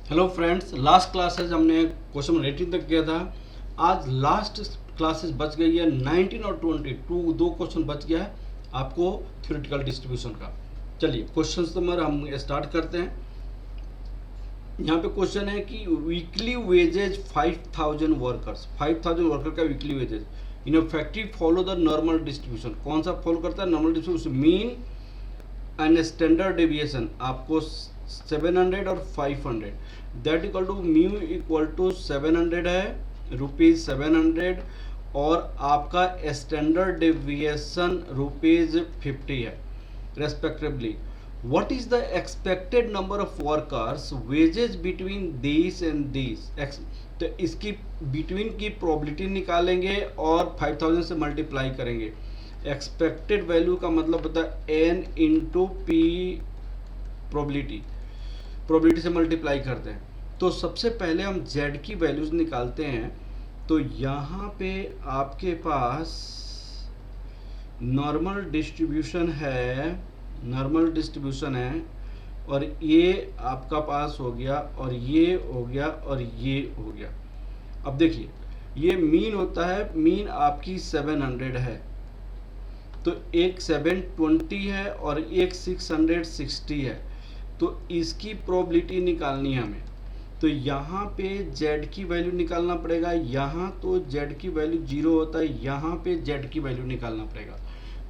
Hello friends, last classes हमने question 18 तक किया था। आज लास्ट क्लासेस बच गई है 19 और 22, दो क्वेश्चन बच गया है आपको थ्योरेटिकल डिस्ट्रीब्यूशन का। चलिए क्वेश्चन नंबर हम स्टार्ट करते हैं। यहाँ पे क्वेश्चन है कि वीकली वेजेज 5000 वर्कर्स, 5000 वर्कर का weekly wages in factory follow the normal distribution. कौन सा फॉलो करता है? Normal distribution. Mean and standard deviation आपको 700 और 500, that equal to mu equal to 700 है, रुपीज 700, और आपका स्टैंडर्ड डेविएशन रुपीज 50 है respectively. what is the expected number of workers wages between these and these? तो इसकी बिटवीन की प्रोबेबिलिटी निकालेंगे और 5000 से मल्टीप्लाई करेंगे। एक्सपेक्टेड वैल्यू का मतलब होता है एन इंटू पी, प्रोबेबिलिटी से मल्टीप्लाई करते हैं। तो सबसे पहले हम जेड की वैल्यूज निकालते हैं। तो यहाँ पे आपके पास नॉर्मल डिस्ट्रीब्यूशन है, और ये आपका पास हो गया, और ये हो गया, और ये हो गया। अब देखिए ये मीन होता है, मीन आपकी 700 है, तो एक 720 है और एक 660 है। तो इसकी प्रोबेबिलिटी निकालनी है हमें। तो यहाँ पे z की वैल्यू निकालना पड़ेगा। यहाँ तो z की वैल्यू 0 होता है, यहाँ पे z की वैल्यू निकालना पड़ेगा।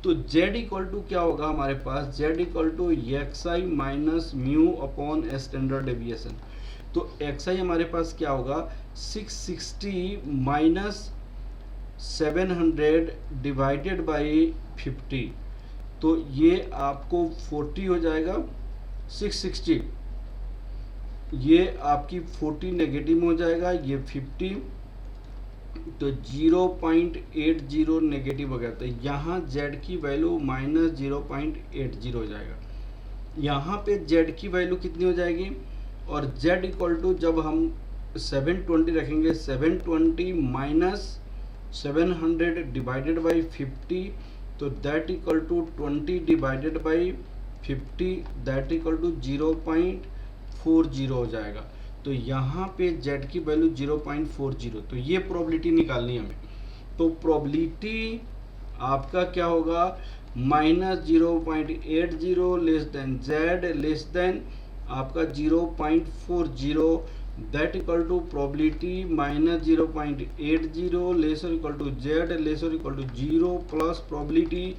तो z इक्वल टू क्या होगा हमारे पास? z equal to xi minus mu upon standard deviation. तो xi हमारे पास क्या होगा? 660 माइनस 700 डिवाइडेड बाई 50। तो ये आपको 40 हो जाएगा। 660 ये आपकी 40 नेगेटिव हो जाएगा, ये 50, तो 0.80 नेगेटिव हो गया। तो यहाँ z की वैल्यू माइनस 0.80 हो जाएगा। यहाँ पे z की वैल्यू कितनी हो जाएगी? और z इक्वल टू जब हम 720 रखेंगे, 720 माइनस 700 डिवाइडेड बाई 50, तो that equal to 20 divided by 50, that equal to 0.40 हो जाएगा। तो यहाँ पे z की वैल्यू 0.40, तो ये प्रोबेबिलिटी निकालनी है हमें। तो प्रोबेबिलिटी आपका क्या होगा? Minus 0.80 less than z less than आपका 0.40, that equal to probability minus 0.80 less और इक्वल टू z लेस और equal to 0 plus probability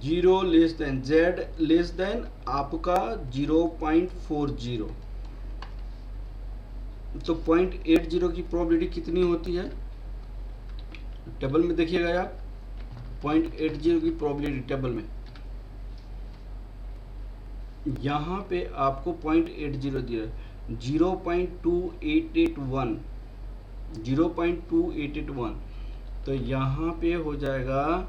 0 less than z less than आपका 0.40। तो 0.80 की प्रोबेबिलिटी कितनी होती है? टेबल में देखिएगा आप, 0.80 की प्रोबेबिलिटी टेबल में यहाँ पे आपको 0.80 दिया है, 0.2881, 0.2881। तो यहाँ पे हो जाएगा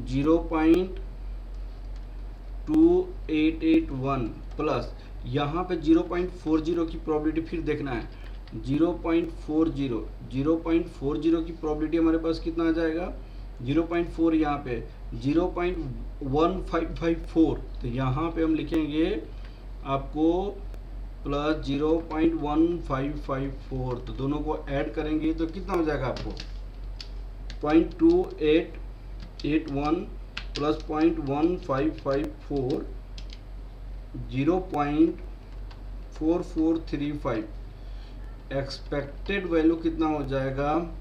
0.2881 प्लस यहाँ पे 0.40 की प्रोबेबिलिटी फिर देखना है। 0.40 की प्रोबेबिलिटी हमारे पास कितना आ जाएगा? 0.4, यहाँ पे 0.1554, तो यहाँ पे हम लिखेंगे आपको प्लस 0.1554, तो दोनों को ऐड करेंगे तो कितना हो जाएगा आपको? 0.2881 प्लस 0.1554, 0.4435। एक्सपेक्टेड वैल्यू कितना हो जाएगा?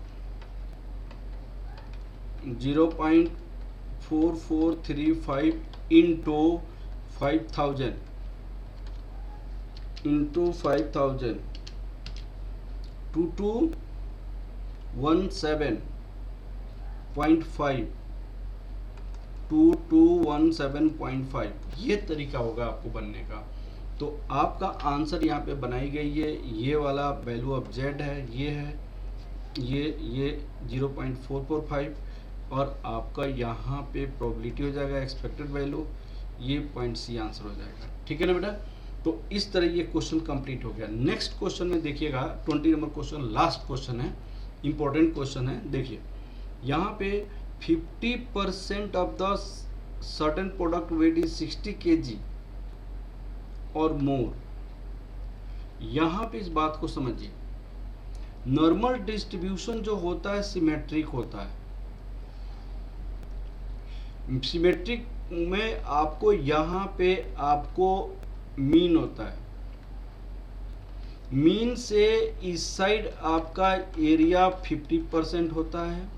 0.4435 इंटू 5000 2217.5, 2217.5, ये तरीका होगा आपको बनने का। तो आपका आंसर यहाँ पे बनाई गई है, ये वाला वैल्यू ऑफ z है, ये है, ये 0.445, और आपका यहाँ पे प्रोबेबिलिटी हो जाएगा एक्सपेक्टेड वैल्यू, ये पॉइंट सी आंसर हो जाएगा। ठीक है ना बेटा? तो इस तरह ये क्वेश्चन कंप्लीट हो गया। नेक्स्ट क्वेश्चन में देखिएगा, 20 नंबर क्वेश्चन लास्ट क्वेश्चन है, इंपॉर्टेंट क्वेश्चन है। देखिए यहाँ पे 50% of the certain product weight is 60 kg और मोर। यहां पे इस बात को समझिए, नॉर्मल डिस्ट्रीब्यूशन जो होता है सिमेट्रिक होता है। सिमेट्रिक में आपको यहां पे आपको मीन होता है, मीन से इस साइड आपका एरिया 50% होता है,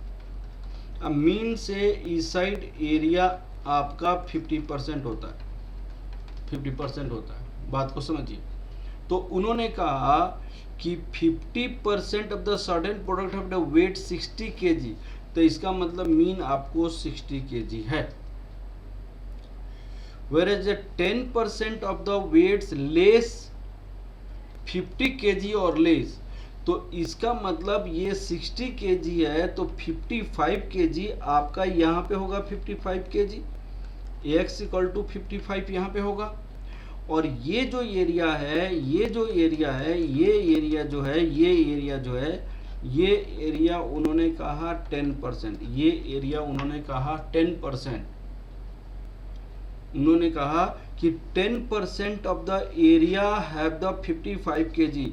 अब मीन से इस साइड एरिया आपका 50% होता है, 50% होता है। बात को समझिए। तो उन्होंने कहा कि 50% of the certain product of the weight 60 kg, तो इसका मतलब मीन आपको 60 kg है। whereas 10% of the weights less 50 kg और लेस, तो इसका मतलब ये 60 kg है तो 55 kg आपका यहाँ पे होगा, 55 kg x इक्वल टू 55 यहाँ पे होगा। और ये जो एरिया है, ये जो एरिया है, ये एरिया जो है, ये एरिया जो है, ये एरिया उन्होंने कहा 10%, ये एरिया उन्होंने कहा 10%, उन्होंने कहा कि 10% of the area have the 55 kg।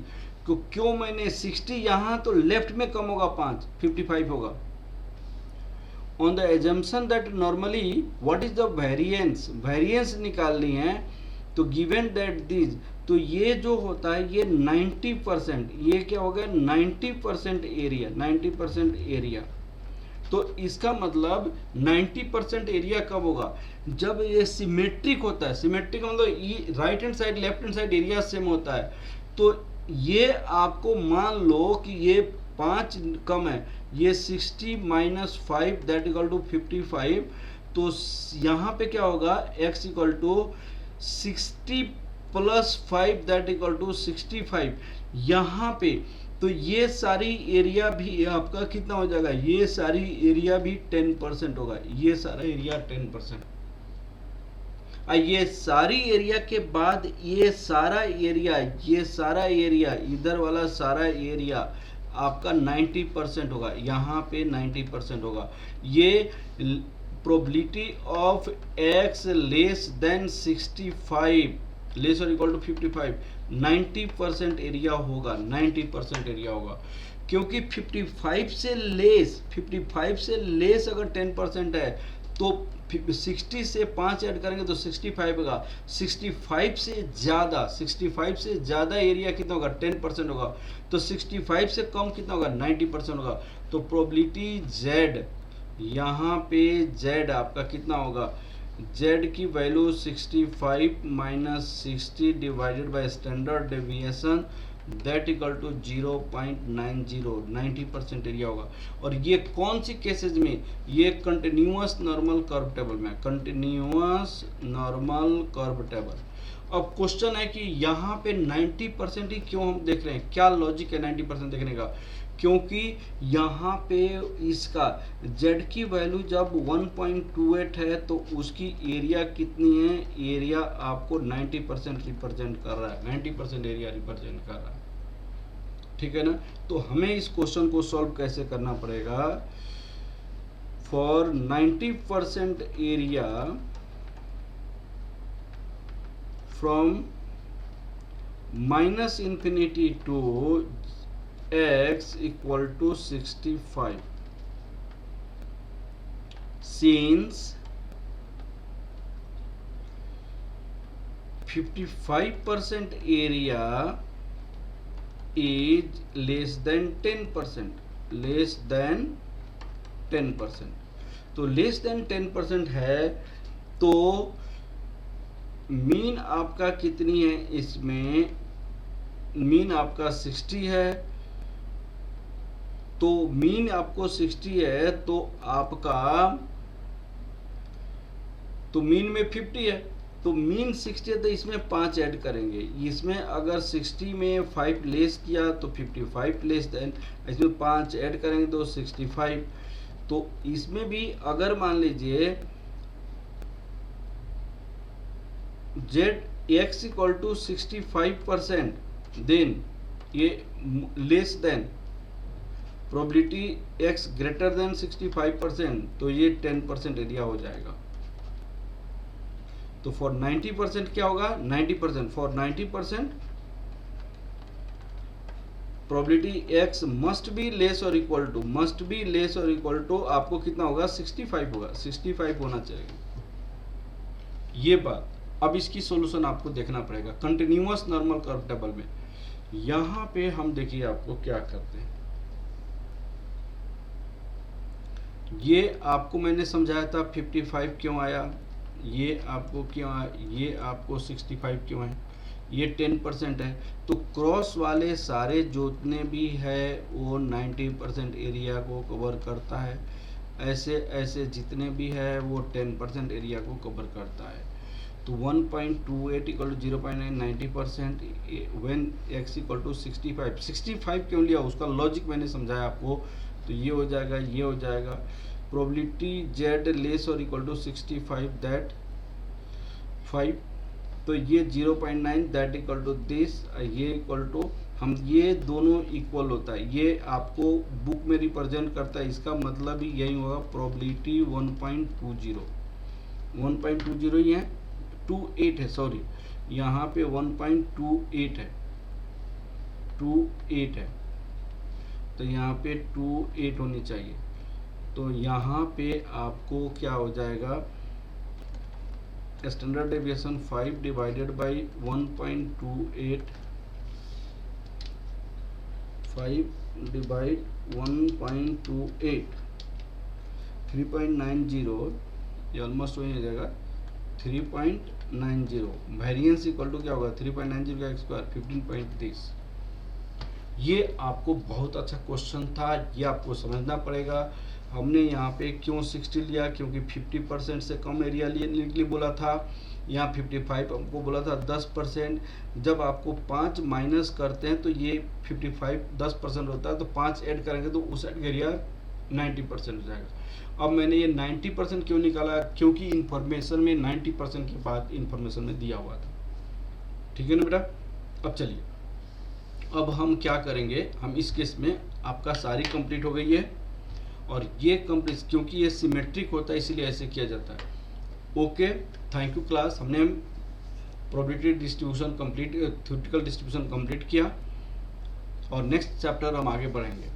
तो क्यों मैंने 60 यहाँ, तो लेफ्ट में कम होगा 5, 55 होगा। On the assumption that normally what is the variance, variance निकालनी है, तो गिवन दैट दिस, तो ये जो होता है ये 90%, ये क्या हो गया 90% एरिया, 90% एरिया। तो इसका मतलब 90% एरिया कब होगा, जब ये सिमेट्रिक होता है। सिमेट्रिक मतलब right hand side left hand side area same होता है। तो ये आपको मान लो कि ये 5 कम है, ये 60 माइनस 5 दैट इक्वल टू 55, तो यहाँ पे क्या होगा x equal to 60 plus 5 that equal to 65 यहाँ पे। तो ये सारी एरिया भी आपका कितना हो जाएगा, ये सारी एरिया भी 10% होगा, ये सारा एरिया 10%। ये सारी एरिया के बाद ये सारा एरिया, ये सारा एरिया, इधर वाला सारा एरिया आपका 90% होगा, यहाँ पे 90% होगा। ये probability of x less than 65 less और इक्वल टू 55, 90% एरिया होगा, 90% एरिया होगा। क्योंकि 55 से लेस अगर 10% है तो 60 से 5 ऐड करेंगे तो 65 होगा। 65 से ज़्यादा एरिया कितना होगा 10% होगा। तो 65 से कम कितना होगा 90% होगा। तो प्रोबेबिलिटी Z, यहाँ पे Z आपका कितना होगा, Z की value 65 minus 60 divided by standard deviation that equal to 0.90, 90% area होगा। और ये कौन सी केसेज में, ये कंटिन्यूअस नॉर्मल कर्व टेबल में, कंटिन्यूअस नॉर्मल कर्व टेबल। अब क्वेश्चन है कि यहाँ पे 90% ही क्यों हम देख रहे हैं, क्या लॉजिक है 90% देखने का। क्योंकि यहाँ पे इसका Z की वैल्यू जब 1.28 है तो उसकी एरिया कितनी है, एरिया आपको 90% रिप्रेजेंट कर रहा है, 90% एरिया रिप्रेजेंट कर रहा है। ठीक है ना। तो हमें इस क्वेश्चन को सॉल्व कैसे करना पड़ेगा, for 90% area from minus infinity to x equal to 65, since 55% area is less than 10%, less than 10%। तो less than 10% है तो मीन आपका कितनी है, इसमें मीन आपका 60 है। तो मीन आपको 60 है तो आपका, तो मीन में 50 है तो मीन 60 है तो इसमें 5 ऐड करेंगे। इसमें अगर 60 में 5 लेस किया तो 55 लेस देन, इसमें 5 ऐड करेंगे तो 65। तो इसमें भी अगर मान लीजिए Z x equal to 65%, then ये less than probability x greater than 65%, तो ये 10% एरिया हो जाएगा। तो फॉर 90% क्या होगा, 90% for 90% probability x must be less और equal to, must be less और इक्वल टू आपको कितना होगा, 65 होगा, 65 होना चाहिए ये बात। अब इसकी सॉल्यूशन आपको देखना पड़ेगा कंटिन्यूअस नॉर्मल कर्व टेबल में। यहां पे हम देखिए आपको क्या करते हैं, ये आपको मैंने समझाया था 55 क्यों आया, ये आपको क्यों आया, ये आपको 65 क्यों है, ये 10% है। तो क्रॉस वाले सारे जितने भी है वो 90% एरिया को कवर करता है, ऐसे ऐसे जितने भी है वो 10% एरिया को कवर करता है। तो 1.28 equal to 0.9 90% when x equal to 65। 65 क्यों लिया उसका लॉजिक मैंने समझाया आपको। तो ये हो जाएगा, ये हो जाएगा प्रोबेबिलिटी z लेस और इक्वल टू 65 दैट 5, तो ये 0.9 दैट इक्वल टू दिस, ये इक्वल टू, हम ये दोनों इक्वल होता है, ये आपको बुक में रिप्रेजेंट करता है, इसका मतलब ही यही होगा प्रोबेबिलिटी 1.20 1.20 ये 28 है, सॉरी यहाँ पे 1.28 है, 28 है, तो यहाँ पे 28 होनी चाहिए। तो यहाँ पे आपको क्या हो जाएगा, standard deviation 5 divided by 1.28, 5 divide 1.28 3.90, ये ऑलमोस्ट वही हो जाएगा 3.90। वेरिएंस इक्वल टू क्या होगा 3.90 का स्क्वायर 15.30। ये आपको बहुत अच्छा क्वेश्चन था, ये आपको समझना पड़ेगा। हमने यहाँ पे क्यों 60 लिया, क्योंकि 50% से कम एरिया लेने के लिए बोला था। यहाँ 55 हमको बोला था 10%। जब आपको 5 माइनस करते हैं तो ये 55 10% होता है, तो 5 ऐड करेंगे तो उस एरिया 90% हो जाएगा। अब मैंने ये 90% क्यों निकाला, क्योंकि इन्फॉर्मेशन में 90% के बाद इन्फॉर्मेशन में दिया हुआ था। ठीक है ना बेटा। अब चलिए, अब हम क्या करेंगे, हम इस केस में आपका सारी कंप्लीट हो गई है, और ये कंप्लीट क्योंकि ये सिमेट्रिक होता है इसीलिए ऐसे किया जाता है। Okay, thank you class. हमने probability distribution complete, theoretical distribution complete किया, और नेक्स्ट चैप्टर हम आगे बढ़ेंगे।